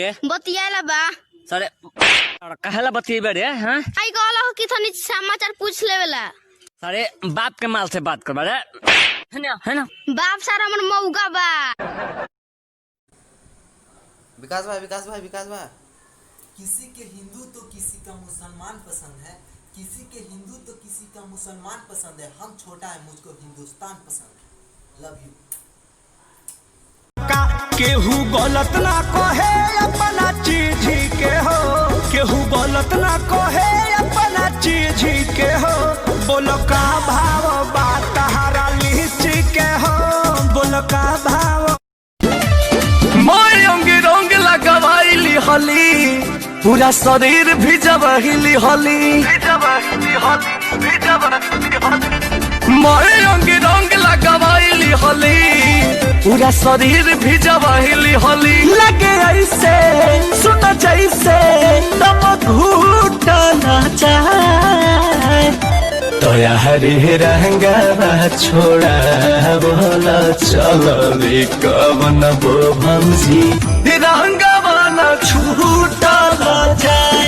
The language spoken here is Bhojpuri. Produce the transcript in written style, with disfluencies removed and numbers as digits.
रे? बतियाला बा। सारे कहेला बतियेबे रे? हाँ आई कहला हो कि थनी समाचार पूछ लेवेला। सारे बाप के माल से बात करबा रे, है ना? बाप सारा मन मौका बा। विकास भाई किसी के हिंदू तो किसी का मुसलमान पसंद है, किसी के हिंदू तो किसी का मुसलमान पसंद है। हम छोटा है, मुझको हिंदुस्तान पसंद है। Love you. केहू गलत ना कहे अपना चीज के हो, केहू गलत ना कहे अपना चीज के हो। बोलो का भाव बा तहारा लीची के हो, बोलो का भाव। मैं रंग लगवाइली हली, पूरा शरीर भिजवहिली हली। मैं रंग लगवाइली हली, पूरा शरीर भिजवहिली हली। लगे ऐसे सुन जैसे दम घुटना चाहे, तोया हरे रंगवा छोड़ा बोला चलो रे कवन बो भंजी रंगवा न छूटा जाए।